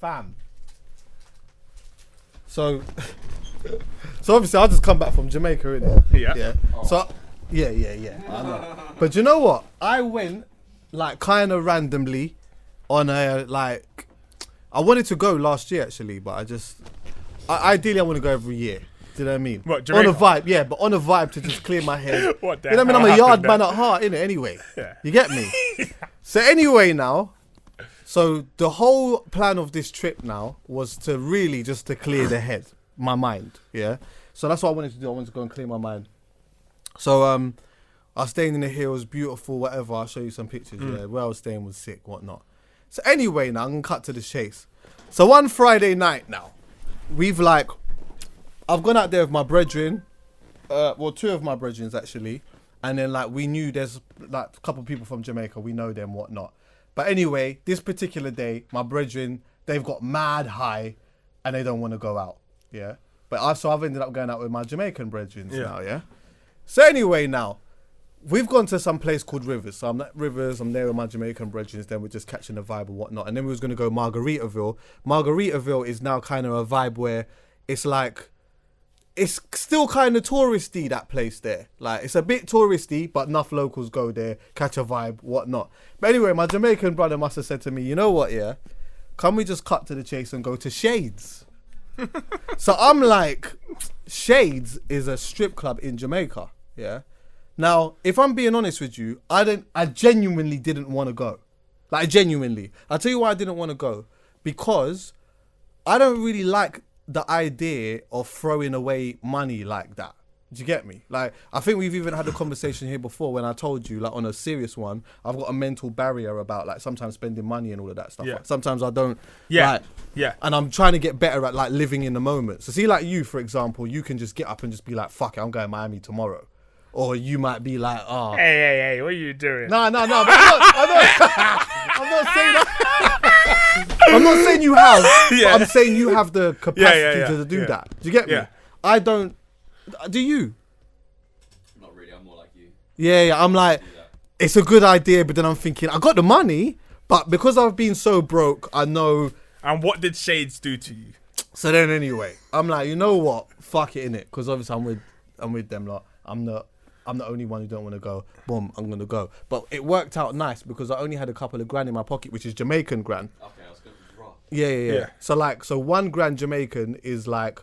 fam. So obviously I just come back from Jamaica, innit? Yeah. Oh. So yeah. I know. But you know what? I went like kind of randomly on a like. I wanted to go last year actually, but ideally I want to go every year. Do you know what I mean? What, Jamaica? On a vibe, yeah, but on a vibe to just clear my head. What the you know what I mean? I'm a hell yard happened man at heart, innit? Anyway, Yeah. You get me? So anyway now, so the whole plan of this trip now was to really just to clear the head, my mind, yeah? So that's what I wanted to do. I wanted to go and clear my mind. So I was staying in the hills, beautiful, whatever. I'll show you some pictures, yeah. Where I was staying was sick, whatnot. So anyway now, I'm going to cut to the chase. So one Friday night now, I've gone out there with my brethren, two of my brethren actually, and then like we knew there's like a couple of people from Jamaica, we know them, whatnot. But anyway, this particular day, my brethren, they've got mad high and they don't want to go out, yeah? But I've ended up going out with my Jamaican brethren now, yeah? So anyway now, we've gone to some place called Rivers. So I'm at Rivers, I'm there with my Jamaican brethren, then we're just catching the vibe and whatnot. And then we was going to go Margaritaville. Margaritaville is now kind of a vibe where it's like, it's still kind of touristy, that place there. Like, it's a bit touristy, but enough locals go there, catch a vibe, whatnot. But anyway, my Jamaican brother must have said to me, you know what, yeah? Can we just cut to the chase and go to Shades? So I'm like, Shades is a strip club in Jamaica, yeah? Now, if I'm being honest with you, I genuinely didn't want to go. Like, genuinely. I'll tell you why I didn't want to go. Because I don't really like the idea of throwing away money like that. Do you get me? Like, I think we've even had a conversation here before when I told you, like, on a serious one, I've got a mental barrier about, like, sometimes spending money and all of that stuff. Yeah. Like, sometimes I don't. Yeah. Like, yeah. And I'm trying to get better at, like, living in the moment. So, see, like, you, for example, you can just get up and just be like, fuck it, I'm going to Miami tomorrow. Or you might be like, oh. Hey, what are you doing? No. But I'm not saying that. I'm not saying you have. Yeah. But I'm saying you have the capacity to do that. Do you get me? Yeah. I don't. Do you? Not really. I'm more like you. Yeah. I'm like, it's a good idea, but then I'm thinking, I got the money, but because I've been so broke, I know. And what did Shades do to you? So then anyway, I'm like, you know what? Fuck it, innit? Because obviously I'm with them lot. I'm the only one who don't want to go. Boom, I'm going to go. But it worked out nice because I only had a couple of grand in my pocket, which is Jamaican grand. Okay, I was going to draw. Yeah. So $1 Jamaican is like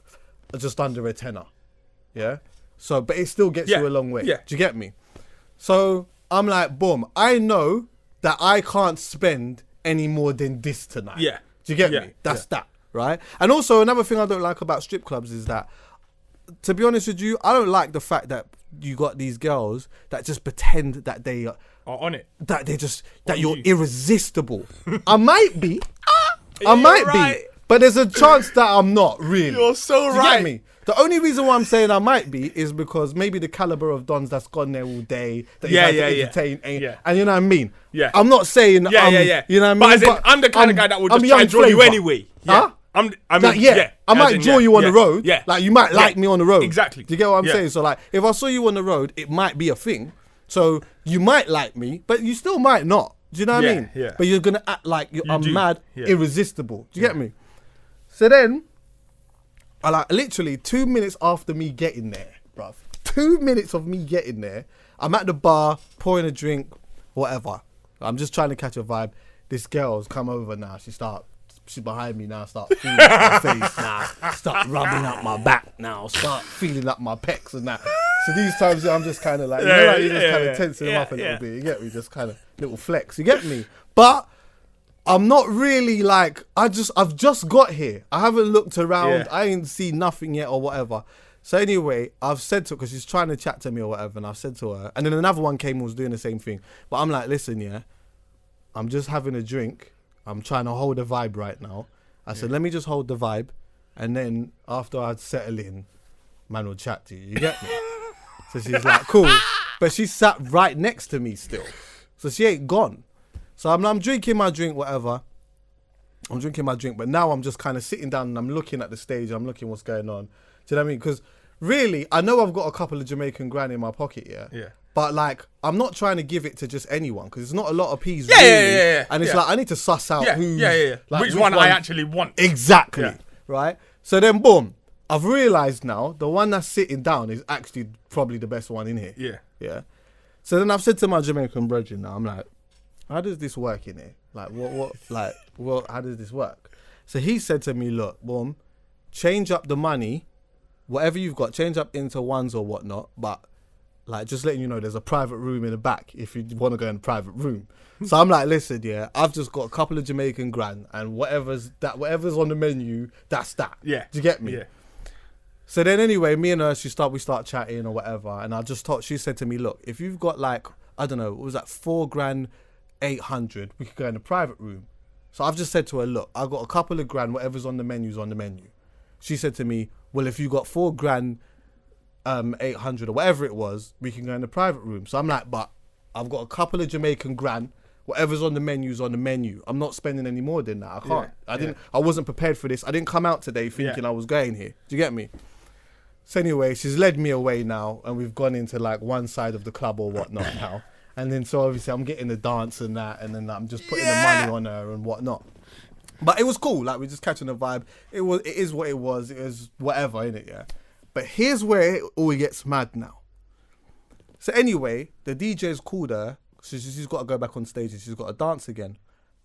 just under a tenner. Yeah. So, but it still gets you a long way. Yeah. Do you get me? So I'm like, boom, I know that I can't spend any more than this tonight. Yeah. Do you get me? That's that, right? And also another thing I don't like about strip clubs is that, to be honest with you, I don't like the fact that you got these girls that just pretend that they are on it. That they just that you're irresistible. I might be. I might be. But there's a chance that I'm not really. You're so Do you right. get me? The only reason why I'm saying I might be is because maybe the caliber of dons that's gone there all day that you have to entertain and you know what I mean? Yeah. I'm not saying Yeah. You know what I mean? But as in, I'm the kind of guy that would just try and draw you anyway. Yeah. Huh? I might draw you on the road. Yeah. Like, you might like me on the road. Exactly. Do you get what I'm saying? So, like, if I saw you on the road, it might be a thing. So, you might like me, but you still might not. Do you know what I mean? Yeah. But you're going to act like I'm mad, Yeah. irresistible. Do you get me? So then, I like, literally 2 minutes after me getting there, bruv. 2 minutes of me getting there, I'm at the bar, pouring a drink, whatever. I'm just trying to catch a vibe. This girl's come over now. She's behind me now, start feeling up my face now, start rubbing up my back now, start feeling up my pecs and that. So these times I'm just kind of like, you're just kind of tensing them up a little bit, you get me? Just kind of little flex, you get me? But I'm not really like, I've just got here. I haven't looked around, I ain't seen nothing yet or whatever. So anyway, I've said to her, because she's trying to chat to me or whatever, and I've said to her, and then another one came and was doing the same thing. But I'm like, listen, I'm just having a drink. I'm trying to hold the vibe right now. I said, let me just hold the vibe. And then after I settle in, man will chat to you. You get me? So she's like, cool. But she sat right next to me still. So she ain't gone. So I'm drinking my drink, whatever. I'm drinking my drink. But now I'm just kind of sitting down and I'm looking at the stage. I'm looking what's going on. Do you know what I mean? Because really, I know I've got a couple of Jamaican grand in my pocket, Yeah. But like, I'm not trying to give it to just anyone because it's not a lot of peas. Yeah, really. yeah. And it's like I need to suss out who's like, which one I actually want. Exactly. Yeah. Right. So then, boom. I've realised now the one that's sitting down is actually probably the best one in here. Yeah. Yeah. So then I've said to my Jamaican brethren now, I'm like, how does this work in here? Like, how does this work? So he said to me, look, boom, change up the money, whatever you've got, change up into ones or whatnot, but like, just letting you know, there's a private room in the back if you want to go in a private room. So I'm like, listen, yeah, I've just got a couple of Jamaican grand and whatever's on the menu, that's that. Yeah. Do you get me? Yeah. So then anyway, me and her, we start chatting or whatever. And I just thought, she said to me, look, if you've got like, I don't know, what was that, 4,800, we could go in a private room. So I've just said to her, look, I've got a couple of grand, whatever's on the menu's on the menu. She said to me, well, if you got 4,800 or whatever it was, we can go in the private room. So I'm like, but I've got a couple of Jamaican grand, whatever's on the menu's on the menu. I'm not spending any more than that. I can't. I wasn't prepared for this. I didn't come out today thinking I was going here. Do you get me? So anyway, she's led me away now and we've gone into like one side of the club or whatnot now. And then so obviously I'm getting the dance and that and then I'm just putting the money on her and whatnot. But it was cool. Like we're just catching the vibe. It is what it was. It was whatever, innit? Yeah. But here's where it all gets mad now. So anyway, the DJ's called her. So she's got to go back on stage and she's got to dance again.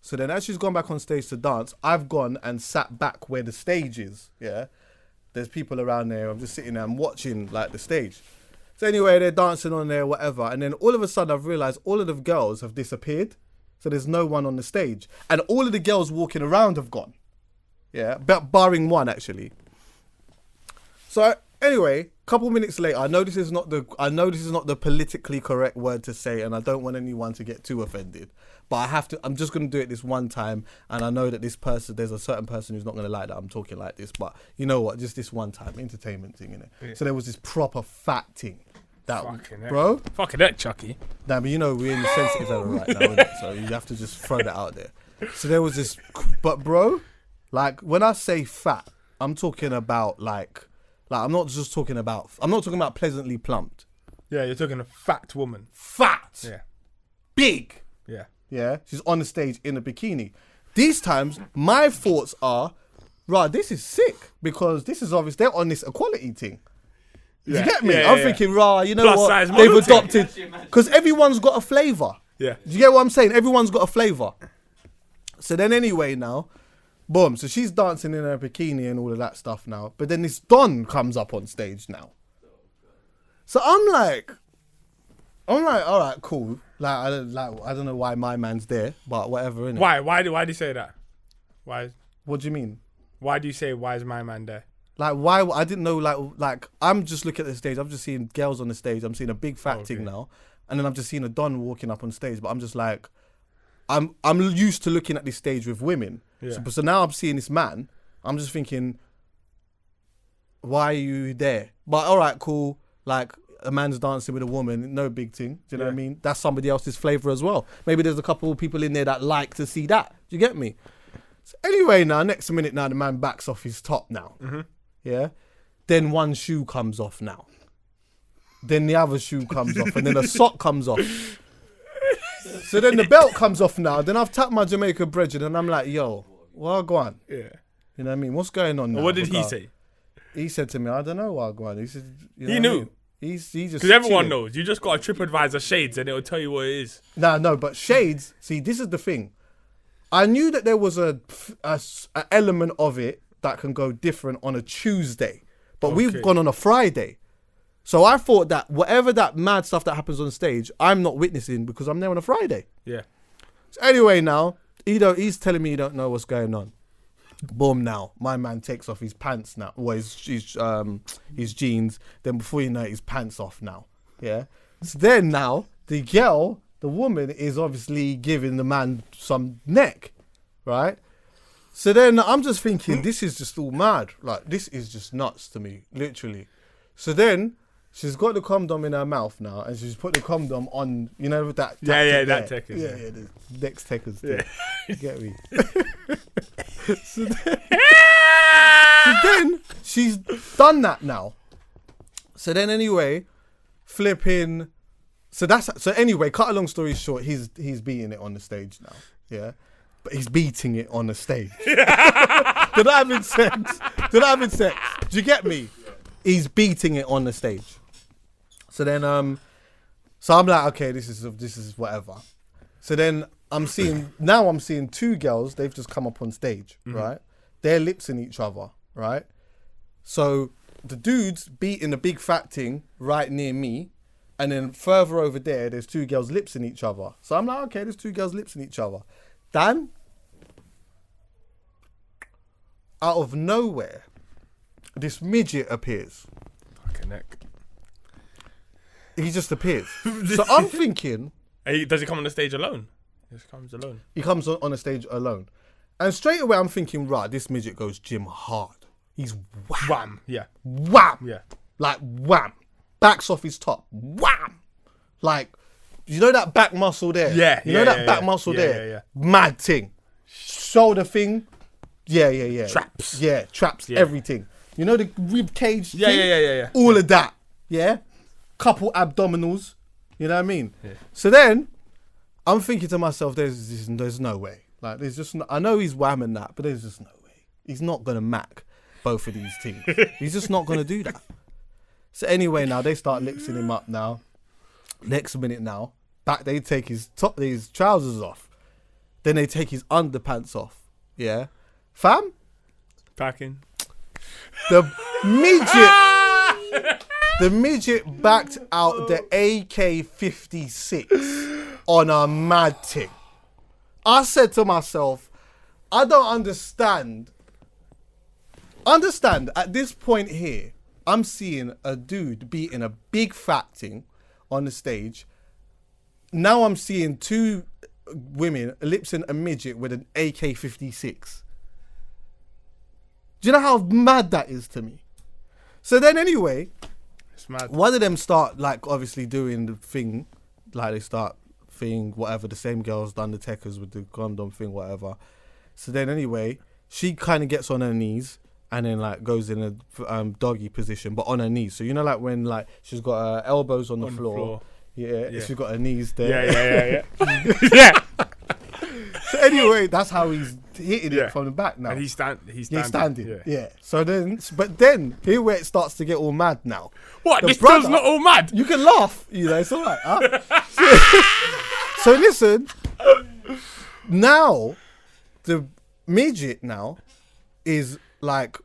So then as she's gone back on stage to dance, I've gone and sat back where the stage is. Yeah. There's people around there. I'm just sitting there. I'm watching like the stage. So anyway, they're dancing on there, whatever. And then all of a sudden I've realised all of the girls have disappeared. So there's no one on the stage. And all of the girls walking around have gone. Yeah. Barring one actually. So anyway, a couple minutes later, I know this is not the politically correct word to say, and I don't want anyone to get too offended. But I'm just going to do it this one time, and I know that there's a certain person who's not going to like that I'm talking like this, but you know what, just this one time, entertainment thing, innit? Yeah. So there was this proper fat thing. Bro? Fucking heck, Chucky. Nah, but you know, we're in the sensitive era right now, innit? So you have to just throw that out there. So there was this, but bro, like, when I say fat, I'm talking about like I'm not talking about pleasantly plumped. Yeah, you're talking a fat woman. Fat. Yeah. Big. Yeah. Yeah. She's on the stage in a bikini. These times, my thoughts are, right, this is sick because this is obvious. They're on this equality thing. You get me? I'm thinking, rah, you know Plus what? size They've model adopted, because everyone's got a flavour. Yeah. Do you get what I'm saying? Everyone's got a flavour. So then anyway now, boom. So she's dancing in her bikini and all of that stuff now. But then this Don comes up on stage now. So I'm like, all right, cool. Like I don't know why my man's there, but whatever, innit? Why? Why do you say that? Why? What do you mean? Why do you say why is my man there? Like why? I didn't know. Like I'm just looking at the stage. I'm just seeing girls on the stage. I'm seeing a big fat thing now, and then I'm just seeing a Don walking up on stage. But I'm just like, I'm used to looking at this stage with women. Yeah. So now I'm seeing this man. I'm just thinking, why are you there? But all right, cool. Like a man's dancing with a woman, no big thing. Do you know what I mean? That's somebody else's flavour as well. Maybe there's a couple of people in there that like to see that. Do you get me? So anyway, now next minute, now the man backs off his top now. Mm-hmm. Yeah. Then one shoe comes off now. Then the other shoe comes off, and then a sock comes off. So then the belt comes off now. Then I've tapped my Jamaica brethren, and I'm like, yo, well, go on. Yeah. You know what I mean? What's going on now? What did he say? He said to me, I don't know, well, go on. He said, he knew. I mean? He just because everyone knows. You just got a TripAdvisor shades, and it'll tell you what it is. No, but shades. See, this is the thing. I knew that there was a element of it that can go different on a Tuesday, but we've gone on a Friday. So I thought that whatever that mad stuff that happens on stage, I'm not witnessing because I'm there on a Friday. Yeah. So anyway, now he's telling me he don't know what's going on. Boom! Now my man takes off his pants now, or his jeans. Then before you know it, his pants off now. Yeah. So then now the woman is obviously giving the man some neck, right? So then I'm just thinking, this is just all mad. Like this is just nuts to me, literally. So then she's got the condom in her mouth now, and she's put the condom on, you know, with that. That techers. Yeah, the next techers. Yeah. You get me? so then she's done that now. So then anyway, flipping. So anyway, cut a long story short, he's beating it on the stage now. Yeah. But he's beating it on the stage. They're not having sex. They're not having sex. Do you get me? He's beating it on the stage. So then so I'm like, okay, this is whatever. So then I'm seeing two girls, they've just come up on stage, right? They're lipsing each other, right? So the dude's beating the big fat thing right near me, and then further over there's two girls lipsing each other. So I'm like, okay, there's two girls lipsing each other. Dan, out of nowhere, this midget appears. Fucking neck. He just appears. So I'm thinking... Does he come on the stage alone? He just comes alone. He comes on the stage alone. And straight away I'm thinking, right, this midget goes gym hard. He's wham. Wham. Yeah. Wham. Yeah. Like wham. Backs off his top. Wham. Like, you know that back muscle there? Yeah. You know that back muscle there? Yeah. Mad thing. Shoulder thing. Yeah. Traps. Yeah, traps, Yeah. everything. You know the rib cage thing? Yeah. All of that. Yeah? Couple abdominals. You know what I mean? Yeah. So then, I'm thinking to myself, there's no way. Like, there's just, I know he's whamming that, but there's just no way. He's not going to mac both of these things. He's just not going to do that. So anyway, now they start lipsing him up now. Next minute now, back they take his trousers off. Then they take his underpants off. Yeah. Fam? Packing. The midget backed out the AK-56 on a mad thing. I said to myself, I don't understand. At this point here, I'm seeing a dude beating a big fat thing on the stage. Now I'm seeing two women lipsing a midget with an AK-56. Do you know how mad that is to me? So then anyway, It's mad. one of them start like obviously doing the thing, like they start thing, whatever, the same girls done the techers with the condom thing, whatever. So then anyway, she kind of gets on her knees and then like goes in a doggy position, but on her knees. So you know like when like she's got her elbows on the floor. Yeah, she's got her knees there. Yeah. Yeah. So anyway, that's how he's hitting it from the back now. And he's He's standing. Yeah. Yeah. So then, but then here where it starts to get all mad now. What? The This brother- girl's not all mad. You can laugh, you know, it's all right. Huh? So listen, now the midget now is like,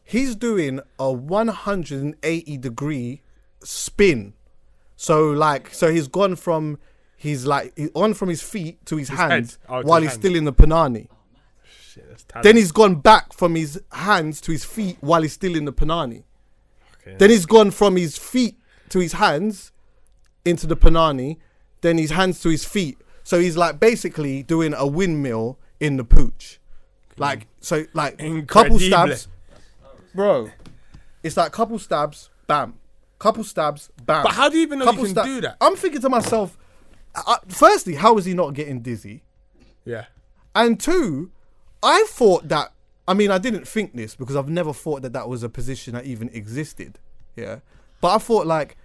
he's doing a 180-degree spin. So he's gone from his feet to his hands head. while he's still in the panani. Shit, that's talent. Then he's gone back from his hands to his feet while he's still in the panani. Okay. Then he's gone from his feet to his hands into the panani. Then his hands to his feet. So he's like basically doing a windmill in the pooch. Like, so like couple stabs. Bro, it's like couple stabs, bam. Couple stabs, bam. But how do you even know Couple you can do that? I'm thinking to myself, firstly, how is he not getting dizzy? Yeah. And two, I thought that, I mean, I didn't think this because I've never thought that was a position that even existed. Yeah. But I thought like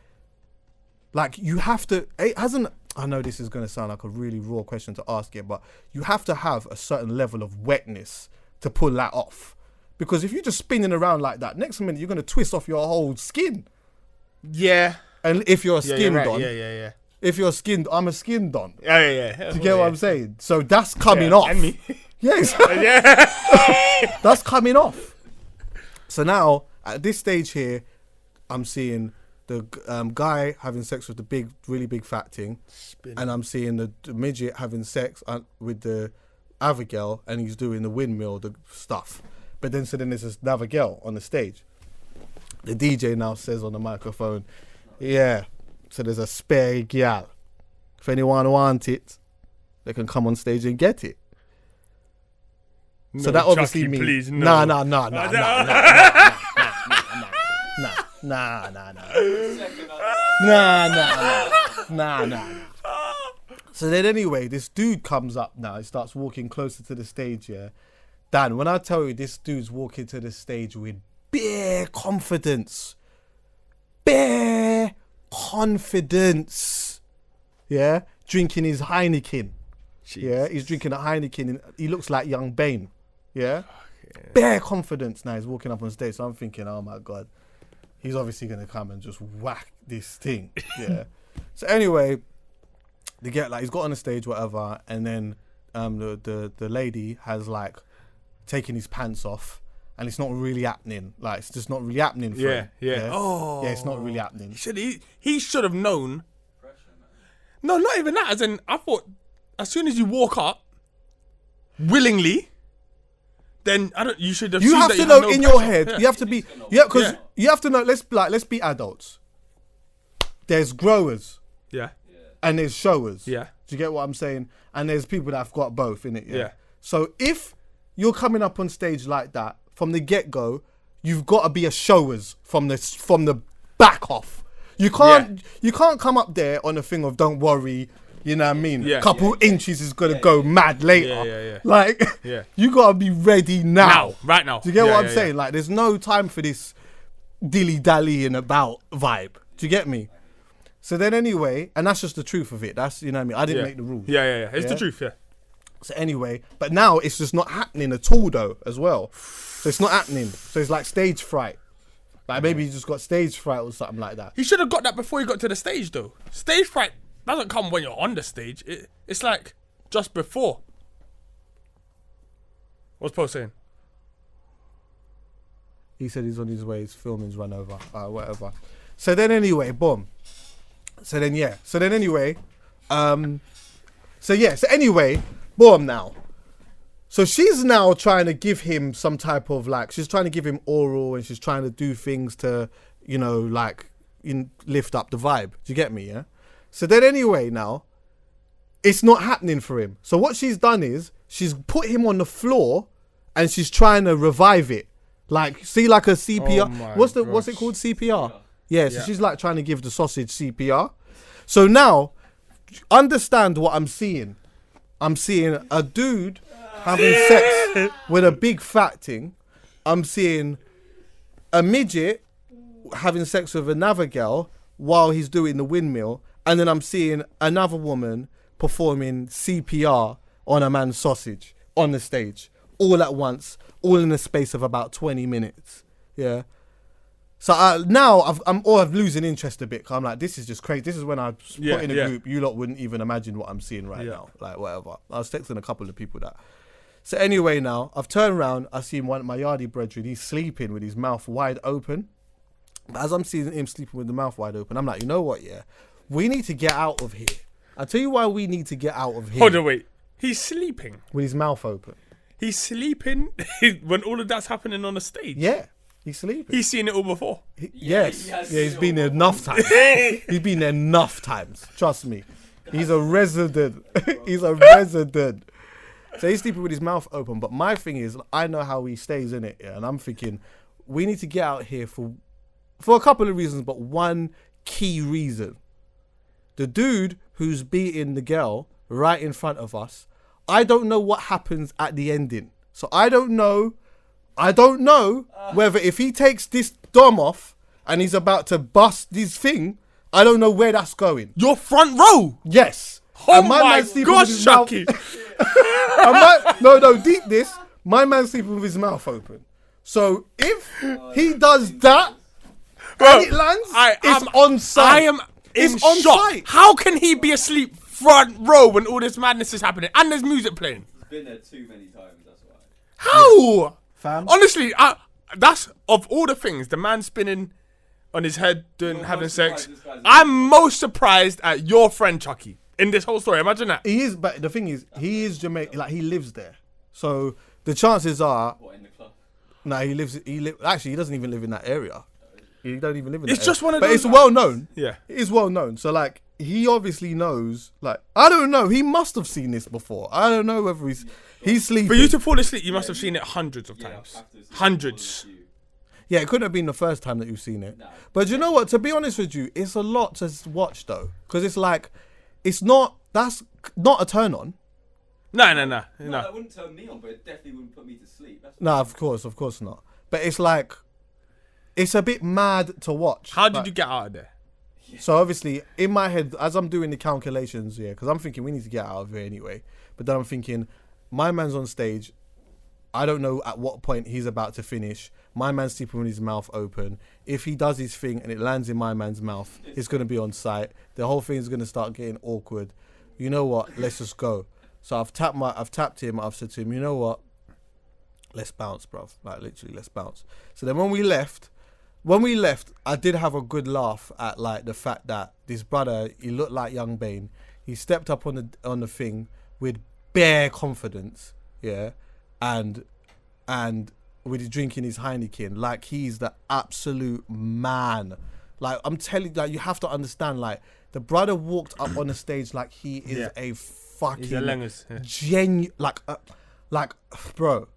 you have to, it hasn't, I know this is going to sound like a really raw question to ask you, but you have to have a certain level of wetness to pull that off. Because if you're just spinning around like that, next minute you're going to twist off your whole skin. Yeah. And if you're a skin don, Yeah. if you're a skin, I'm a skin don. Yeah. Do you get what I'm saying? So that's coming off. And me. Yes. Yeah. That's coming off. So now, at this stage here, I'm seeing the guy having sex with the really big fat thing. And I'm seeing the midget having sex with the other girl, and he's doing the windmill, the stuff. But then there's another girl on the stage. The DJ now says on the microphone, yeah, so there's a spare gal. If anyone wants it, they can come on stage and get it. No, So that obviously Chucky, means please, no. nah. So then anyway, this dude comes up now. He starts walking closer to the stage, yeah. Dan, when I tell you this dude's walking to the stage with bare confidence. Bare confidence. Yeah, drinking his Heineken. Yeah, he's drinking a Heineken. And he looks like young Bane. Yeah, bare confidence. Now he's walking up on stage. So I'm thinking, oh my god, he's obviously gonna come and just whack this thing. Yeah. So anyway, they get like he's got on the stage, whatever, and then the lady has like taken his pants off, and it's not really happening. Like it's just not really happening for him. Yeah. Oh, yeah, it's not really happening. He should have known. No, not even that. As in, I thought as soon as you walk up willingly, then you should have. You have to know in your head. Yeah. You have to be. Yeah, because you have to know. Let's be adults. There's growers. Yeah. And there's showers. Yeah. Do you get what I'm saying? And there's people that have got both in it. Yeah. So if you're coming up on stage like that from the get go, you've got to be a showers from the back off. You can't come up there on a thing of don't worry. You know what I mean? Yeah. Couple inches is gonna go mad later. Yeah. Like you gotta be ready now. Right now. Do you get what I'm saying? Like there's no time for this dilly dallying about vibe. Do you get me? So then anyway, and that's just the truth of it. That's, you know what I mean? I didn't make the rules. Yeah. It's the truth, yeah. So anyway, but now it's just not happening at all though, as well. So it's not happening. So it's like stage fright. Like maybe he just got stage fright or something like that. He should have got that before he got to the stage though. Stage fright doesn't come when you're on the stage. It's like just before. What's Paul saying? He said he's on his way, his filming's run over. Whatever. So then anyway, boom. So anyway, boom now. So she's now trying to give him some type of she's trying to give him oral and she's trying to do things to, lift up the vibe. Do you get me, yeah? So then anyway now, it's not happening for him. So what she's done is she's put him on the floor and she's trying to revive it. Like a CPR. What's it called? CPR? Yeah, so she's like trying to give the sausage CPR. So now, understand what I'm seeing. I'm seeing a dude having sex with a big fat thing. I'm seeing a midget having sex with another girl while he's doing the windmill. And then I'm seeing another woman performing CPR on a man's sausage on the stage. All at once, all in the space of about 20 minutes. Yeah. So now I'm losing interest a bit. Cause I'm like, this is just crazy. This is when I put in a group, you lot wouldn't even imagine what I'm seeing right now. Like whatever. I was texting a couple of people that. So anyway, now I've turned around. I see one of my yardie brethren. He's sleeping with his mouth wide open. But as I'm seeing him sleeping with the mouth wide open, I'm like, you know what? Yeah, we need to get out of here. I'll tell you why we need to get out of here. Hold on, wait. He's sleeping with his mouth open. He's sleeping when all of that's happening on the stage. Yeah. He's sleeping. He's seen it all before. He's been there enough times. He's been there enough times. Trust me. He's a resident. So he's sleeping with his mouth open. But my thing is, I know how he stays in it. Yeah? And I'm thinking, we need to get out here for a couple of reasons, but one key reason. The dude who's beating the girl right in front of us, I don't know what happens at the ending. So I don't know whether if he takes this dom off and he's about to bust this thing, I don't know where that's going. Your front row? Yes. Oh my gosh, Chucky. Deep this. My man's sleeping with his mouth open. So if he does that and it lands, it's on site. I am in shock. How can he be asleep front row when all this madness is happening and there's music playing? He's been there too many times, that's why. How? Fam? Honestly, that's of all the things, the man spinning on his head having sex. I'm most surprised at your friend Chucky in this whole story. Imagine that. He is, but the thing is, he is Jamaican. Like he lives there, so the chances are. What, in the club? No, actually, he doesn't even live in that area. He don't even live in. It's just one of those. But it's well known. Yeah, it is well known. So like, he obviously knows. Like, I don't know. He must have seen this before. I don't know whether he's sleeping. For you to fall asleep, you must have seen it hundreds of times. Hundreds. Yeah, it couldn't have been the first time that you've seen it. No. But you know what? To be honest with you, it's a lot to watch though, because it's like, that's not a turn on. No. That wouldn't turn me on, but it definitely wouldn't put me to sleep. No, of course not. But it's like, it's a bit mad to watch. How did you get out of there? So obviously, in my head, as I'm doing the calculations, because I'm thinking we need to get out of here anyway. But then I'm thinking, my man's on stage. I don't know at what point he's about to finish. My man's sleeping with his mouth open. If he does his thing and it lands in my man's mouth, it's going to be on site. The whole thing is going to start getting awkward. You know what? Let's just go. So I've tapped him. I've said to him, you know what? Let's bounce, bruv. Like literally, let's bounce. So then when we left, I did have a good laugh at like the fact that this brother, he looked like Young Bane. He stepped up on the thing with bare confidence, yeah, and with his drinking his Heineken, like he's the absolute man. Like I'm telling you, like you have to understand, like the brother walked up on the stage like he is a fucking genuine, like bro.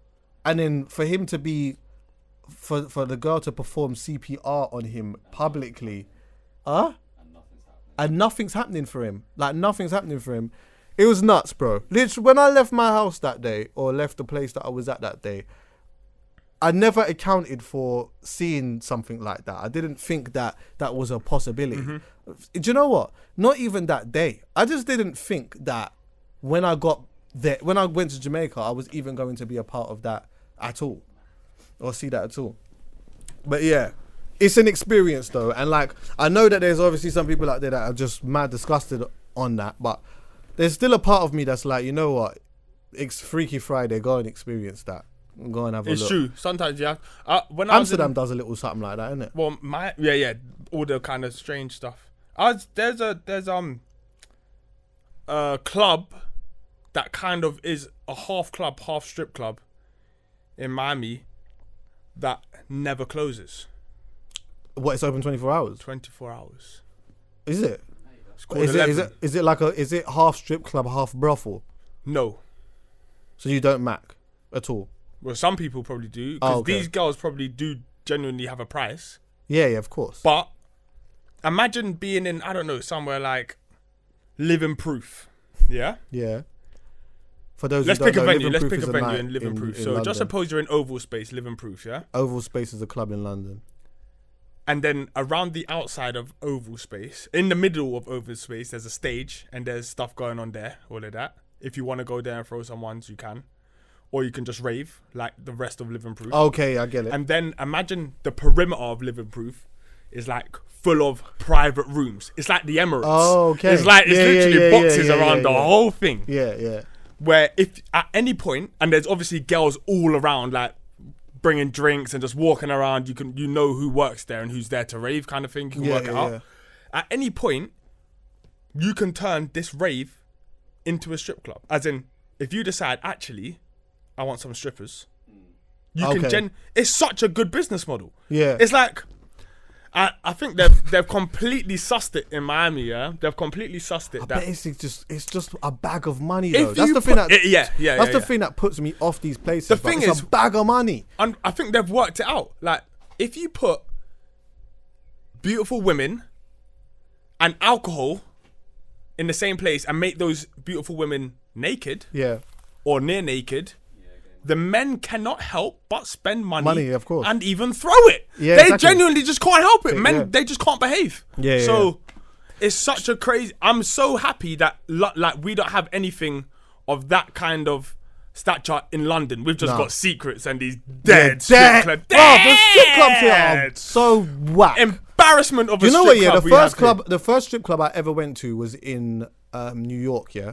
And then for him to be, for the girl to perform CPR on him publicly, and nothing's happening for him. Like nothing's happening for him. It was nuts, bro. Literally, when I left my house that day, or left the place that I was at that day, I never accounted for seeing something like that. I didn't think that was a possibility. Mm-hmm. Do you know what? Not even that day. I just didn't think that when I got there, when I went to Jamaica, I was even going to be a part of that at all, or see that at all. But yeah, it's an experience though, and like I know that there's obviously some people out there that are just mad disgusted on that, but there's still a part of me that's like, you know what, it's Freaky Friday, go and experience that, go and have a look. It's true. Sometimes you have. When Amsterdam does a little something like that, innit? Well, all the kind of strange stuff. There's a club that kind of is a half club, half strip club in Miami that never closes. What, it's open 24 hours? 24 hours. Is it? It's called Is it half strip club, half brothel? No. So you don't mac at all? Well, some people probably do, because these girls probably do genuinely have a price. Yeah, of course. But imagine being in, I don't know, somewhere like Living Proof. Yeah? Yeah. For those Let's who pick don't a know, venue. Let's Proof pick a is venue night in Living Proof. in So London. just suppose you're in Oval Space, Living Proof, yeah? Oval Space is a club in London. And then around the outside of Oval Space, in the middle of Oval Space, there's a stage and there's stuff going on there, all of that. If you want to go there and throw some ones, you can. Or you can just rave like the rest of Living Proof. Okay, I get it. And then imagine the perimeter of Living Proof is like full of private rooms. It's like the Emirates. Oh, okay. It's like, it's literally boxes around the whole thing. Yeah. Where if at any point, and there's obviously girls all around, like bringing drinks and just walking around, you know who works there and who's there to rave kind of thing. You can work it out. Yeah. At any point, you can turn this rave into a strip club. As in, if you decide, actually, I want some strippers, you can it's such a good business model. Yeah. It's like, I think they've completely sussed it in Miami, yeah? They've completely sussed it. But it's just a bag of money though. That's the thing that thing that puts me off these places. The thing is, a bag of money. And I think they've worked it out. Like, if you put beautiful women and alcohol in the same place and make those beautiful women naked, or near naked, the men cannot help but spend money, of course, and even throw it. Yeah, they genuinely just can't help it. Men, they just can't behave. So it's such a crazy. I'm so happy that like we don't have anything of that kind of stature in London. We've just got Secrets and these dead strip clubs. Bro, the strip clubs here are so whack. Embarrassment of a strip club. You know what? Yeah, the first strip club I ever went to was in New York. Yeah.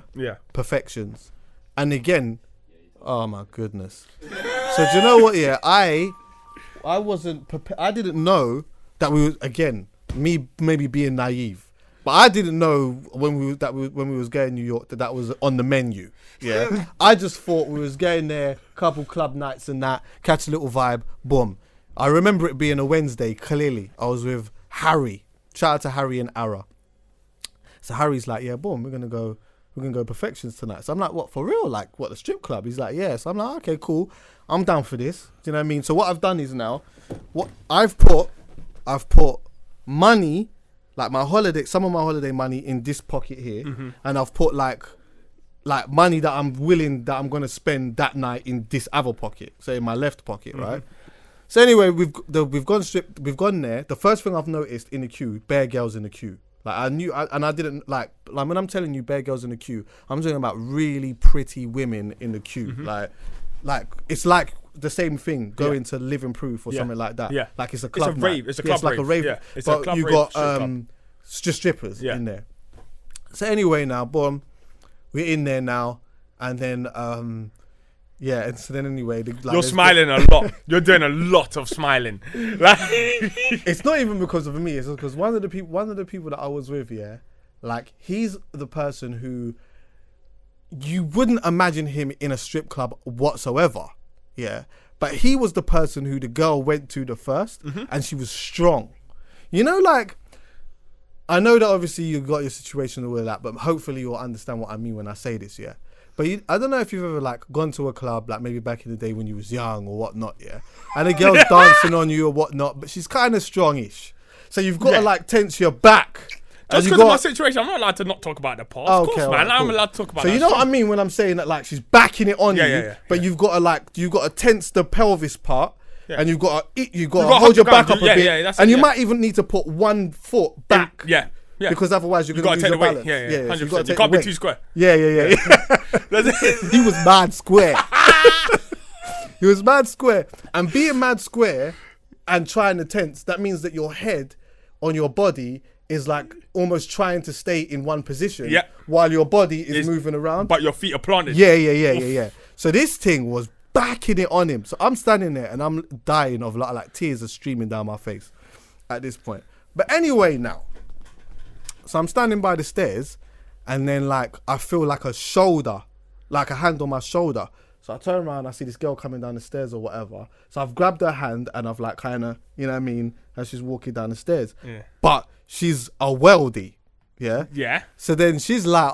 Perfections, and again. Oh my goodness! So do you know what? Yeah, I wasn't prepared. I didn't know that we were, again, me maybe being naive, but I didn't know when we was going to New York that was on the menu. Yeah, I just thought we was going there, couple club nights and that, catch a little vibe, boom. I remember it being a Wednesday. Clearly, I was with Harry. Shout out to Harry and Ara. So Harry's like, yeah, boom, we're gonna go Perfections tonight. So I'm like, what, for real? Like, what, the strip club? He's like, yeah. So I'm like, okay, cool. I'm down for this. Do you know what I mean? So what I've done is now, what I've put money, like some of my holiday money in this pocket here, and I've put like money that I'm going to spend that night in this other pocket, so in my left pocket, right? So anyway, we've gone there. The first thing I've noticed in the queue, bare girls in the queue. Like I knew, and I didn't like when I'm telling you bare girls in the queue, I'm talking about really pretty women in the queue. Mm-hmm. Like it's like the same thing going to Living Proof or something like that. Yeah. Like it's a club. It's a rave. It's a club it's like a rave. Yeah. It's but a club you rave, got strip club. just strippers in there. So anyway, now boom, we're in there now, and then and so then anyway, you're smiling a lot. You're doing a lot of smiling. Like it's not even because of me. It's because one of the people that I was with, like he's the person who you wouldn't imagine him in a strip club whatsoever. Yeah, but he was the person who the girl went to the first, and she was strong. You know, like I know that obviously you got your situation and all of that, but hopefully you'll understand what I mean when I say this. Yeah. But I don't know if you've ever like gone to a club like maybe back in the day when you was young or whatnot, and the girl's dancing on you or whatnot, but she's kind of strongish, so you've got to like tense your back. Just because of my situation, I'm not allowed to not talk about the past. Of course, man, right, I'm allowed to talk about. So that you know stuff. what I mean when I'm saying that like she's backing it on you, but you've got to tense the pelvis part. Yeah. And you've got to hold your back up a bit, and you might even need to put one foot back. Yeah. Because otherwise you're going to lose your balance. Yeah. 100%. You can't be too square. Yeah. He was mad square. He was mad square. And being mad square and trying to tense, that means that your head on your body is like almost trying to stay in one position while your body is moving around. But your feet are planted. Yeah. So this thing was backing it on him. So I'm standing there and I'm dying of like tears are streaming down my face at this point. But anyway now. So I'm standing by the stairs and then like I feel like a shoulder, like a hand on my shoulder. So I turn around, I see this girl coming down the stairs or whatever. So I've grabbed her hand and I've like kind of, you know what I mean, as she's walking down the stairs. Yeah. But she's a weldie. Yeah. Yeah. So then she's like,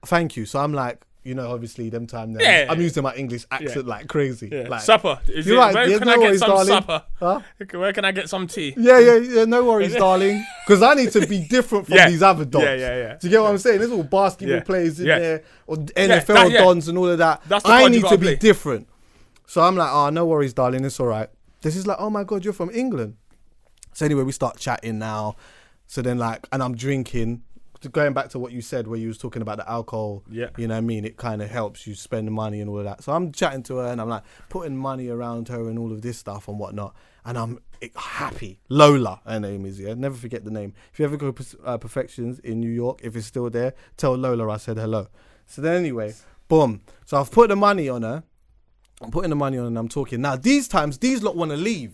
thank you. So I'm like, you know, obviously them time there. I'm using my English accent like crazy. Yeah. Like, supper. You're right. Where can I get some darling. supper? Huh? Where can I get some tea? Yeah. No worries, darling. Because I need to be different from these other dons. Yeah. Do you get what I'm saying? There's all basketball players in there, or NFL dons and all of that. I need to be different. So I'm like, oh, no worries, darling. It's all right. This is like, oh my God, you're from England. So anyway, we start chatting now. So then like, and I'm drinking. Going back to what you said where you was talking about the alcohol, you know what I mean, it kind of helps you spend the money and all of that. So I'm chatting to her and I'm like putting money around her and all of this stuff and whatnot, and I'm happy. Lola, her name is, never forget the name. If you ever go to Perfections in New York, if it's still there, tell Lola I said hello. So then anyway, boom, so I've put the money on her, I'm putting the money on and I'm talking. Now these times, these lot want to leave.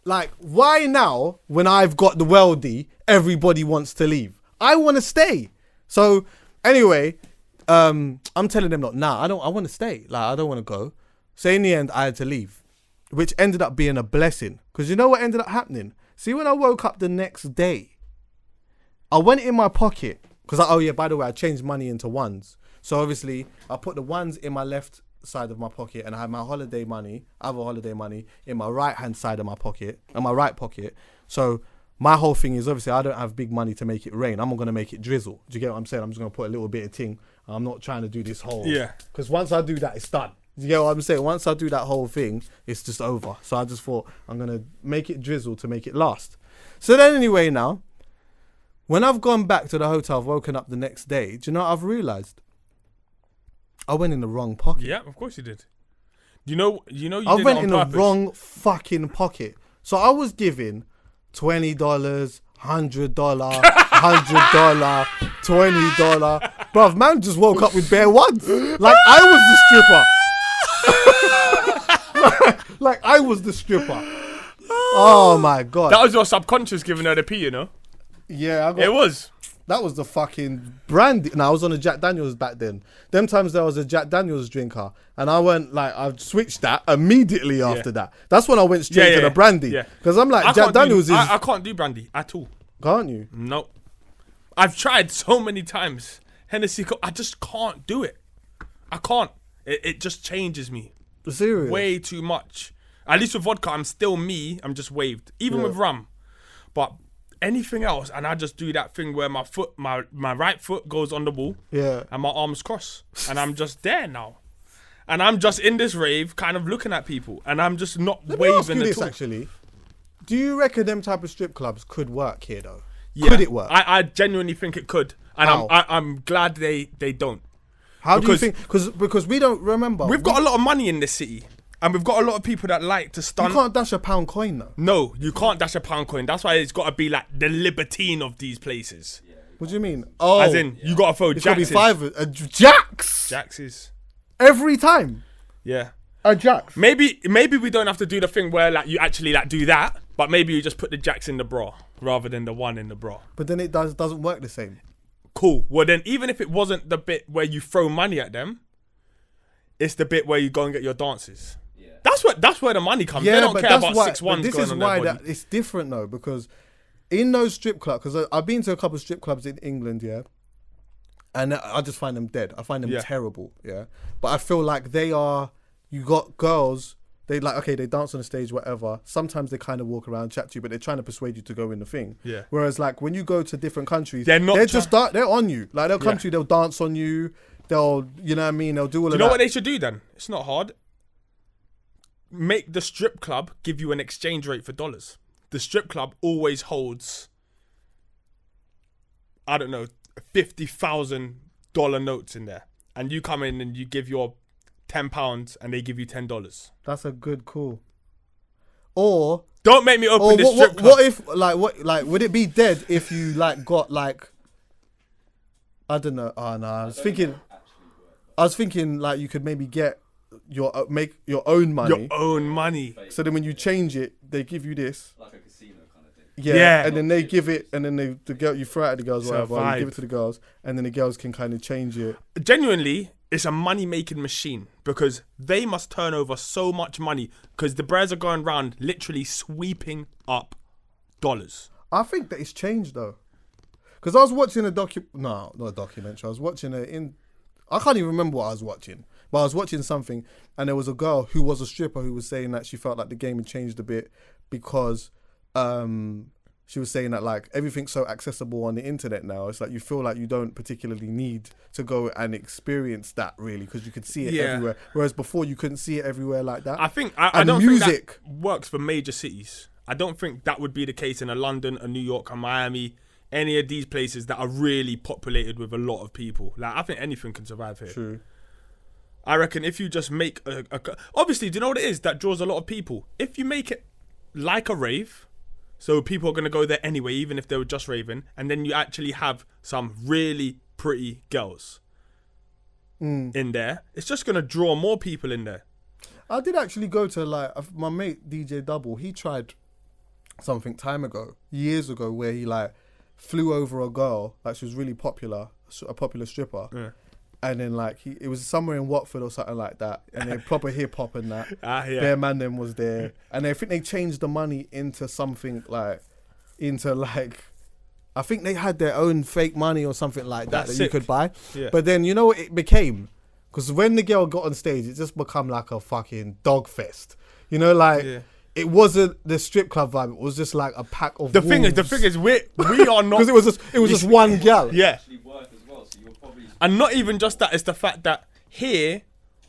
Like, why now when I've got the weldie, everybody wants to leave? I want to stay. So anyway, I'm telling them I want to stay. Like, I don't want to go. So in the end, I had to leave, which ended up being a blessing. Because you know what ended up happening? See, when I woke up the next day, I went in my pocket. Because, by the way, I changed money into ones. So obviously, I put the ones in my left side of my pocket and I had my other holiday money in my right-hand side of my pocket, in my right pocket. So my whole thing is, obviously, I don't have big money to make it rain. I'm not going to make it drizzle. Do you get what I'm saying? I'm just going to put a little bit of ting. I'm not trying to do this whole... Yeah. Because once I do that, it's done. Do you get what I'm saying? Once I do that whole thing, it's just over. So I just thought, I'm going to make it drizzle to make it last. So then anyway now, when I've gone back to the hotel, I've woken up the next day, do you know what I've realised? I went in the wrong pocket. Yeah, of course you did. You know you I did went it on in purpose. the wrong fucking pocket. So I was giving $20, $100, $100, $20. Bruv, man just woke up with bare ones. Like I was the stripper. Like I was the stripper. Oh my God. That was your subconscious giving her the pee, you know? Yeah, it was. That was the fucking brandy. No, I was on a Jack Daniels back then. Them times there was a Jack Daniels drinker. And I went I switched that immediately after that. That's when I went straight to the brandy. Yeah. Because I'm like, Jack Daniels is... I can't do brandy at all. Can't you? No. I've tried so many times. Hennessy, I just can't do it. I can't. It just changes me. Serious? Way too much. At least with vodka, I'm still me. I'm just waved. Even with rum. But... anything else, and I just do that thing where my right foot goes on the wall, and my arms cross, and I'm just there now, and I'm just in this rave, kind of looking at people, and I'm just not Let waving me ask you at this, all. actually. Do you reckon them type of strip clubs could work here though? Yeah. Could it work? I genuinely think it could, and How? I'm glad they don't. How do you because- think? Because we don't remember. We've got a lot of money in this city, and we've got a lot of people that like to You stunt. can't dash a pound coin though. No, you can't dash a pound coin. That's why it's got to be like the libertine of these places. What do you mean? Oh, As in, you got to throw it's gotta be Jaxes. Jax Jaxes. every time. Yeah. A Jax. Maybe we don't have to do the thing where like you actually like do that, but maybe you just put the Jax in the bra rather than the one in the bra. But then it doesn't work the same. Cool. Well then, even if it wasn't the bit where you throw money at them, it's the bit where you go and get your dances. Yeah. That's where the money comes. They don't but care that's about why. 6 But ones this going is on why their body. that it's different though, because in those strip clubs, because I've been to a couple of strip clubs in England, yeah, and I just find them dead. I find them Yeah. terrible, yeah. But I feel like they are. You got girls. They like okay, they dance on the stage, whatever. Sometimes they kind of walk around, chat to you, but they're trying to persuade you to go in the thing. Yeah. Whereas like when you go to different countries, They're not they're on you. Like they'll come Yeah. to you, they'll dance on you. They'll, you know what I mean? They'll do all Do of you know that. what they should do then? It's not hard. Make the strip club give you an exchange rate for dollars. The strip club always holds, I don't know, $50,000 notes in there. And you come in and you give your £10 and they give you $10. That's a good call. Or Don't make me open this strip club. what if would it be dead if you like got like I don't know. Oh no, I was thinking like you could maybe get make your own money. Your own money. So then when you change it, they give you this. Like a casino kind of thing. Yeah, and then they give it, and then the girl you throw it at the girls, It's a whatever. You give vibe. it to the girls, and then the girls can kind of change it. Genuinely, it's a money-making machine because they must turn over so much money because the bras are going around literally sweeping up dollars. I think that it's changed though, because I was watching not a documentary. I was watching I can't even remember what I was watching, but I was watching something, and there was a girl who was a stripper who was saying that she felt like the game had changed a bit because she was saying that like everything's so accessible on the internet now. It's like you feel like you don't particularly need to go and experience that really because you could see it everywhere. Whereas before you couldn't see it everywhere like that. I think I And don't music. think that works for major cities. I don't think that would be the case in a London, a New York, a Miami, any of these places that are really populated with a lot of people. Like I think anything can survive here. True. I reckon if you just make obviously, do you know what it is that draws a lot of people? If you make it like a rave, so people are going to go there anyway, even if they were just raving, and then you actually have some really pretty girls in there, it's just going to draw more people in there. I did actually go to like my mate DJ Double. He tried something years ago, where he like flew over a girl, like she was really popular, a popular stripper. Yeah. And then like it was somewhere in Watford or something like that, and then proper hip hop and that. Yeah. Bear Man them was there, and I think they changed the money into something like, I think they had their own fake money or something like that That's that you sick. could buy. Yeah. But then you know what it became, because when the girl got on stage, it just become like a fucking dog fest. You know, like. Yeah. It wasn't the strip club vibe. It was just like a pack of The thing is, we are not because it was just one gal. yeah. Actually work as well, so you're probably And not even just that, it's the fact that here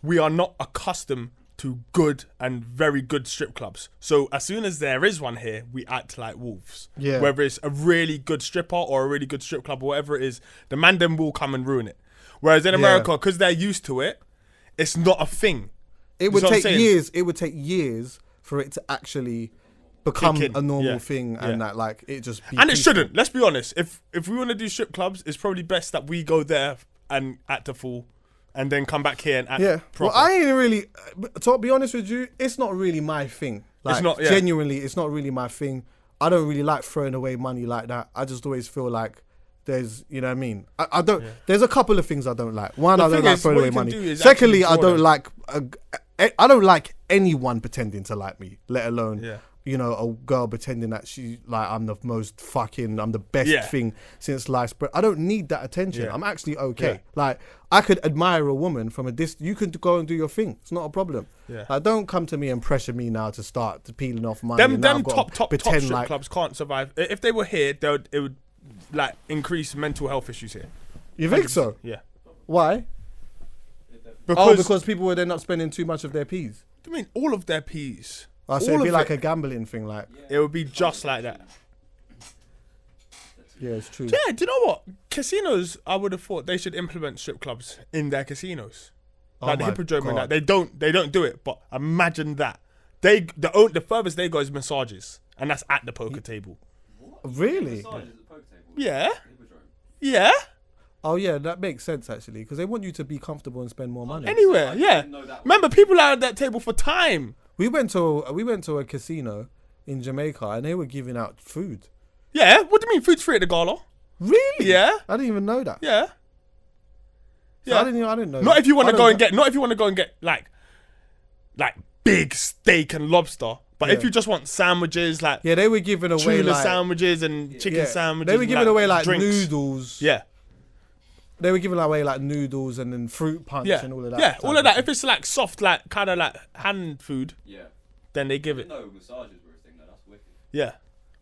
we are not accustomed to good and very good strip clubs. So as soon as there is one here, we act like wolves. Yeah. Whether it's a really good stripper or a really good strip club or whatever it is, the man then will come and ruin it. Whereas in America, because they're used to it, it's not a thing. It would You know what I'm take saying? years. It would take years for it to actually become Kick in. a normal Yeah. thing, and Yeah. that like it just be And it peaceful. shouldn't. Let's be honest. If we want to do strip clubs, it's probably best that we go there and act a fool, and then come back here and act Yeah. proper. Well, I ain't really. To be honest with you, it's not really my thing. Like, not, yeah. genuinely, it's not really my thing. I don't really like throwing away money like that. I just always feel like there's, you know what I mean. I don't. Yeah. There's a couple of things I don't like. One, The I don't thing like is, throwing what away you can money. do is Secondly, I actually draw don't like. I don't like anyone pretending to like me, let alone. Yeah. You know, a girl pretending that she like I'm the best Yeah. thing since sliced bread. I don't need that attention. Yeah. I'm actually okay. Yeah. Like I could admire a woman from a distance. You can go and do your thing. It's not a problem. Yeah. Like don't come to me and pressure me now to start peeling off money. Them and now I've got to top pretend strip like clubs can't survive. If they were here, it would like increase mental health issues here. you think so? Yeah. Why? Because people would end up spending too much of their peas. I mean, all of their peas. So All it'd be of like it. a gambling thing, like It would be just like that. Yeah, it's true. Yeah, do you know what? Casinos, I would have thought they should implement strip clubs in their casinos. Like the my Hippodrome and God. that. They don't do it, but imagine that. The furthest they go is massages, and that's at the poker table. Really? Massages at the poker table. Yeah. Hippodrome. Yeah. Oh yeah, that makes sense actually, because they want you to be comfortable and spend more money. Anywhere, yeah. didn't know that Remember, people are at that table for time. We went to a casino in Jamaica, and they were giving out food. Yeah. What do you mean food's free at the gala? Really? Yeah. I didn't even know that. Yeah. So I didn't know. Not that. if you want I to don't go and get. Not if you want to go and get like big steak and lobster. But if Yeah. you just want sandwiches, like Yeah, they were giving away tuna like sandwiches and chicken yeah, sandwiches. They were giving away like drinks. noodles. Yeah. They were giving away like noodles and then fruit punch Yeah. and all of that. Yeah. type All of that. thing. If it's like soft, like kind of like hand food, Yeah. then they give it. No, massages were a thing though. That's wicked. Yeah.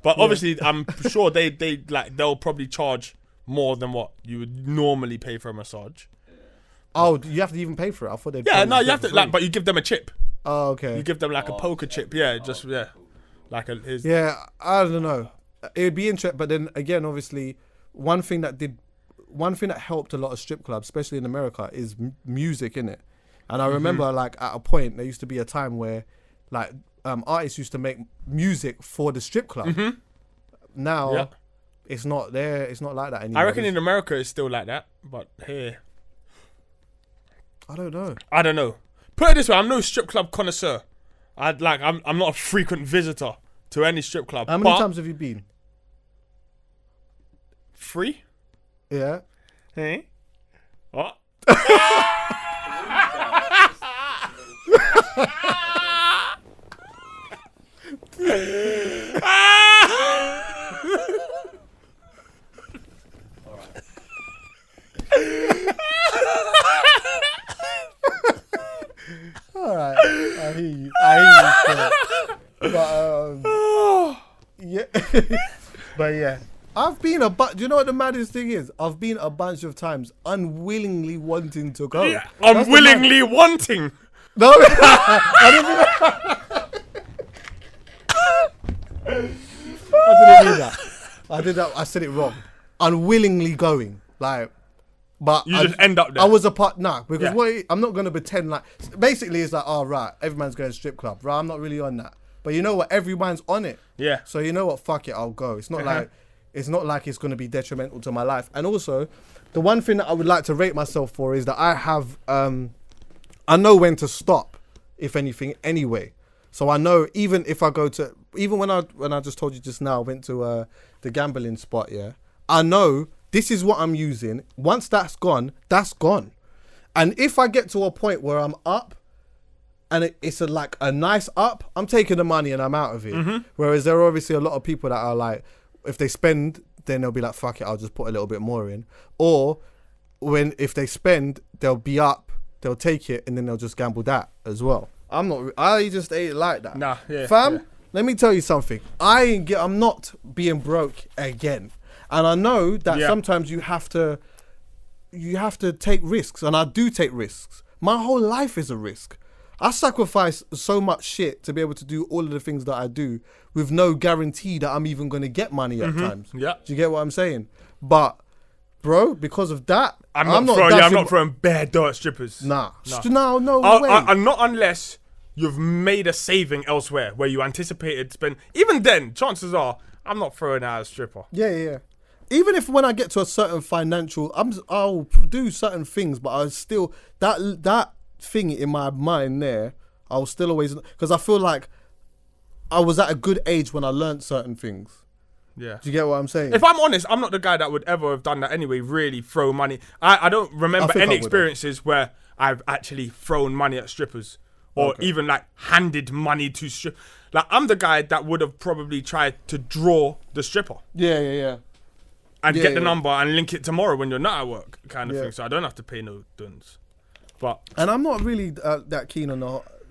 But obviously, I'm sure they'll probably charge more than what you would normally pay for a massage. Oh, you have to even pay for it. I thought they'd. Yeah. probably No, you do it have to for like, free. but you give them a chip. Oh, okay. You give them like a poker chip. Yeah. Just yeah. Cool. Like a his. Yeah, I don't know. It'd be interesting, but then again, obviously, one thing that helped a lot of strip clubs, especially in America, is music, innit? And I remember, like, at a point, there used to be a time where, like, artists used to make music for the strip club. Now, Yeah. it's not there. It's not like that anymore. I reckon in America it's still like that, but here, I don't know. I don't know. Put it this way, I'm no strip club connoisseur. I'm not a frequent visitor to any strip club. How many but times have you been? Free? Yeah. Hey? What? All right. I hear you. Sir. But yeah. But yeah. I've been do you know what the maddest thing is? I've been a bunch of times unwillingly wanting to go. Yeah, That's the unwillingly wanting. No, I didn't mean that. I did that. I said it wrong. Unwillingly going, like, but You just end up there. I was a part, because Yeah. I'm not gonna pretend like. Basically, it's like, oh right, everyone's going to strip club, right? I'm not really on that, but you know what? Everyone's on it. Yeah. So you know what? Fuck it, I'll go. It's not like it's gonna be detrimental to my life. And also, the one thing that I would like to rate myself for is that I have I know when to stop, if anything, anyway. So I know even if I go to, even when I just told you just now, I went to the gambling spot, yeah, I know this is what I'm using. Once that's gone, that's gone. And if I get to a point where I'm up, and it's like a nice up, I'm taking the money and I'm out of it. Whereas there are obviously a lot of people that are like, if they spend, then they'll be like, fuck it, I'll just put a little bit more in. Or if they spend, they'll be up, they'll take it, and then they'll just gamble that as well. I just ain't like that. Nah, yeah. Fam, yeah. let me tell you something. I'm not being broke again. And I know that sometimes you have to take risks, and I do take risks. My whole life is a risk. I sacrifice so much shit to be able to do all of the things that I do with no guarantee that I'm even going to get money at times. Yeah. Do you get what I'm saying? But, bro, because of that, I'm not throwing bare dirt strippers. Nah. Nah. No way. And not unless you've made a saving elsewhere where you anticipated spend. Even then, chances are I'm not throwing out a stripper. Yeah. Even if when I get to a certain financial, I'll do certain things, but I still that thing in my mind there, I'll still always, because I feel like I was at a good age when I learned certain things. Yeah. Do you get what I'm saying? If I'm honest, I'm not the guy that would ever have done that anyway, really throw money. I don't remember think I any would have. experiences where I've actually thrown money at strippers or even like handed money to strip. Like I'm the guy that would have probably tried to draw the stripper Yeah. and Yeah, get the yeah. number and link it tomorrow when you're not at work kind of Yeah. thing. So I don't have to pay no duns. But And I'm not really that keen on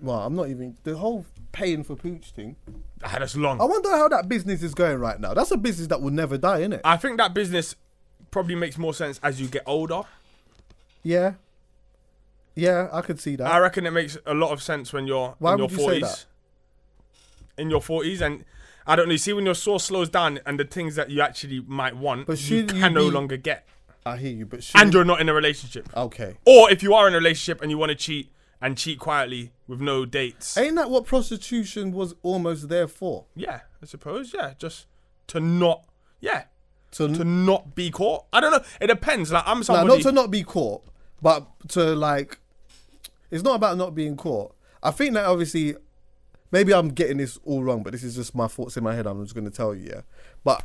I'm not even, the whole paying for pooch thing. that's long. I wonder how that business is going right now. That's a business that will never die, innit? I think that business probably makes more sense as you get older. Yeah. Yeah, I could see that. I reckon it makes a lot of sense when you're Why in your would you say 40s. that? In your 40s, and I don't know. You see, when your source slows down and the things that you actually might want, But you shouldn't can you no be- longer get. I hear you, but And you're not in a relationship. okay. Or if you are in a relationship and you want to cheat and cheat quietly with no dates. Ain't that what prostitution was almost there for? Yeah, I suppose. Yeah, just to not. Yeah, To not be caught. I don't know. It depends. Like I'm Nah, somebody. not to not be caught, but to like, it's not about not being caught. I think that obviously, maybe I'm getting this all wrong, but this is just my thoughts in my head. I'm just going to tell you, yeah. But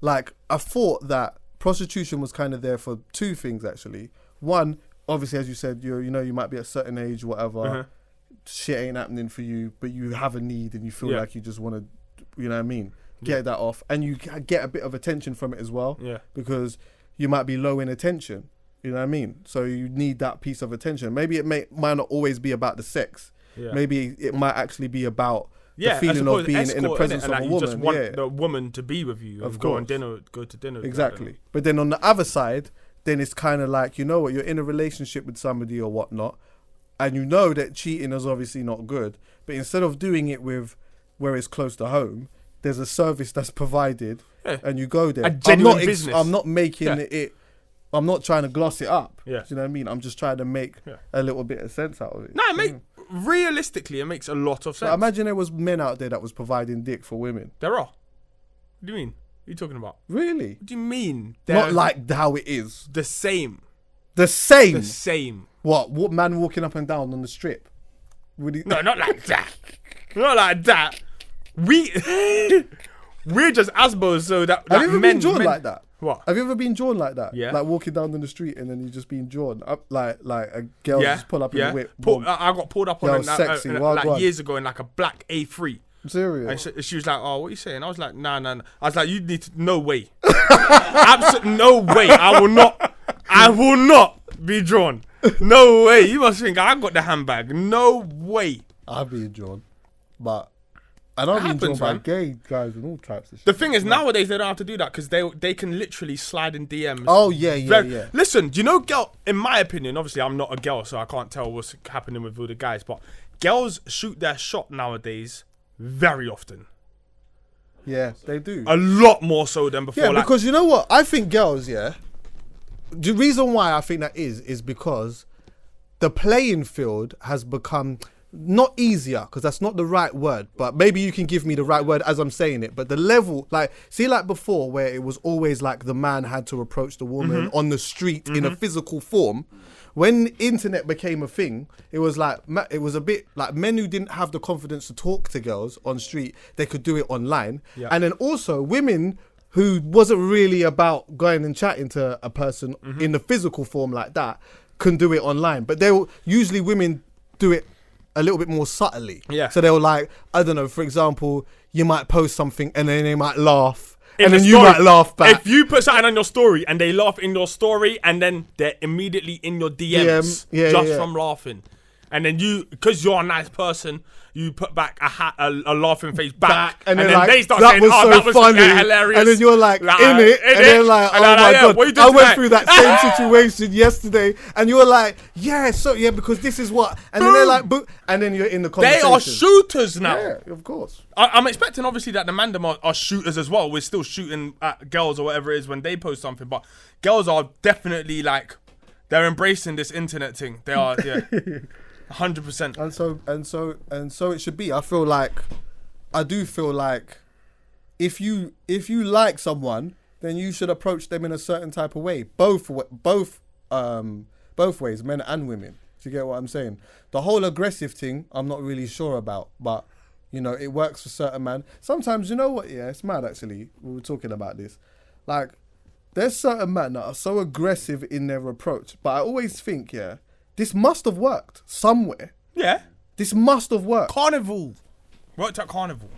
like, I thought that prostitution was kind of there for two things actually. One, obviously, as you said, you might be at a certain age, whatever. Shit ain't happening for you, but you have a need and you feel like you just want to, you know what I mean? Get that off, and you get a bit of attention from it as well. Yeah. Because you might be low in attention. You know what I mean? So you need that piece of attention. Maybe it might not always be about the sex. Yeah. Maybe it might actually be about Yeah, the feeling of being escort, in the presence innit? of And a that you just woman. want the woman to be with you. Of And go on course. dinner. Go to dinner. Exactly. But then on the other side, then it's kind of like, you know what, you're in a relationship with somebody or whatnot, and you know that cheating is obviously not good. But instead of doing it with where it's close to home, there's a service that's provided, and you go there. A genuine business. I'm not making it. I'm not trying to gloss it up. Yeah. Do you know what I mean? I'm just trying to make a little bit of sense out of it. No, realistically, it makes a lot of sense. But imagine there was men out there that was providing dick for women. There are. What do you mean? What are you talking about? Really? What do you mean? Not like how it is. the same. The same. The same. What man walking up and down on the strip? Would he? No, not like that. Not like that. We're just asbos, so that Have you ever men, been drawn like that? What? Have you ever been drawn like that? Yeah. Like walking down on the street and then you just being drawn up like a girl just pull up in the whip. I got pulled up Yo, on sexy, wild like one. years ago in like a black A3. Serious. And she was like, "Oh, what are you saying?" I was like, "Nah." I was like, "You need to, no way, absolutely no way. I will not be drawn. No way. You must think I got the handbag. No way." I've been drawn, but and I've been drawn happens, by man. gay guys and all types of shit. The thing is, nowadays they don't have to do that because they can literally slide in DMs. Oh yeah. Listen, do you know, girl? In my opinion, obviously I'm not a girl, so I can't tell what's happening with all the guys. But girls shoot their shot nowadays very often. Yeah, they do. A lot more so than before. Yeah, like, because you know what? I think girls, the reason why I think that is because the playing field has become not easier, because that's not the right word, but maybe you can give me the right word as I'm saying it. But the level, like before, where it was always like the man had to approach the woman on the street in a physical form. When internet became a thing, it was a bit like men who didn't have the confidence to talk to girls on street, they could do it online. Yeah. And then also women who wasn't really about going and chatting to a person in the physical form like that can do it online. But usually women do it a little bit more subtly. Yeah. So they'll like, I don't know, for example, you might post something and then they might laugh. in And the then you story. might laugh back. If you put something on your story and they laugh in your story and then they're immediately in your DMs Yeah. from laughing. And then you, because you're a nice person, you put back a laughing face back. And then they start that saying, was oh, so that was funny. hilarious. And then you're like, in it. And then like, oh my God. What you doing I went tonight? through that same situation yesterday. And you're like, yeah, because this is what. And then they're like, and then you're in the They conversation. are shooters now. Yeah, of course. I'm expecting, obviously, that the mandem are shooters as well. We're still shooting at girls or whatever it is when they post something. But girls are definitely like, they're embracing this internet thing. They are, yeah. 100%. And so it should be. I do feel like if you like someone, then you should approach them in a certain type of way. Both ways, men and women. Do you get what I'm saying? The whole aggressive thing, I'm not really sure about, but you know, it works for certain men. Sometimes, you know what? Yeah, it's mad actually. We were talking about this. Like, there's certain men that are so aggressive in their approach, but I always think, this must have worked somewhere. Yeah. This must have worked. Carnival. Worked at Carnival.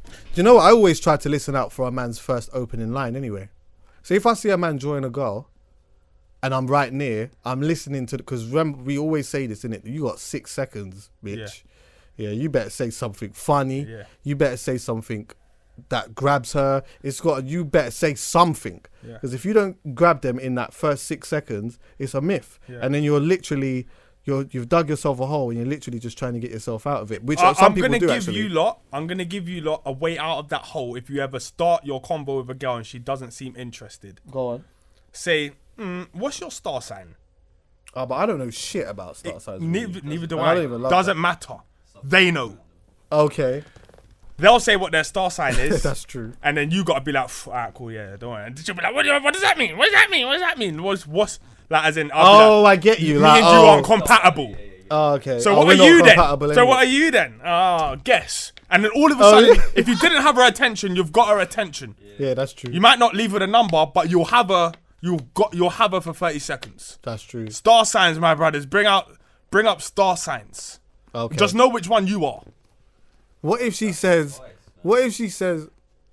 Do you know what? I always try to listen out for a man's first opening line anyway. So if I see a man drawing a girl and I'm right near, I'm listening to because remember, we always say this, innit? You got 6 seconds, bitch. Yeah, you better say something funny. Yeah. You better say something that grabs her. You better say something. Because if you don't grab them in that first 6 seconds, it's a myth. Yeah. And then you're literally you've dug yourself a hole and you're literally just trying to get yourself out of it. Which some people do actually. I'm gonna give you lot a way out of that hole if you ever start your convo with a girl and she doesn't seem interested. Go on. Say, what's your star sign? Oh, but I don't know shit about star signs. Neither do I I. don't even love Doesn't matter. They know. Okay. They'll say what their star sign is. That's true. And then you gotta be like, alright, cool, yeah, don't worry. And she'll be like, what does that mean? What does that mean? What does that mean? What's like, as in, I'll be like, I get you. me Like, and you aren't compatible. Oh, okay. So what are you then? So what are you then? Guess. And then all of a sudden, if you didn't have her attention, you've got her attention. Yeah, that's true. You might not leave with a number, but you'll have her. You'll have her for 30 seconds. That's true. Star signs, my brothers. Bring up star signs. Okay. Just know which one you are. What if she says,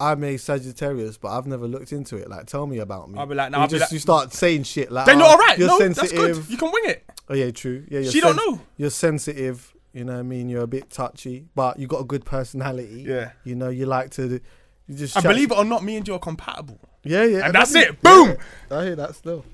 I'm a Sagittarius, but I've never looked into it. Like, tell me about me. I'll be like, no, you start saying shit like, then you're alright. You're No, sensitive. that's good. You can wing it. Oh yeah, true. Yeah, She don't know. You're sensitive. You know what I mean? You're a bit touchy, but you got a good personality. Yeah. You know, you like to. You just. And believe it or not, me and you are compatible. Yeah, yeah. And that's it. Boom. I hear that still.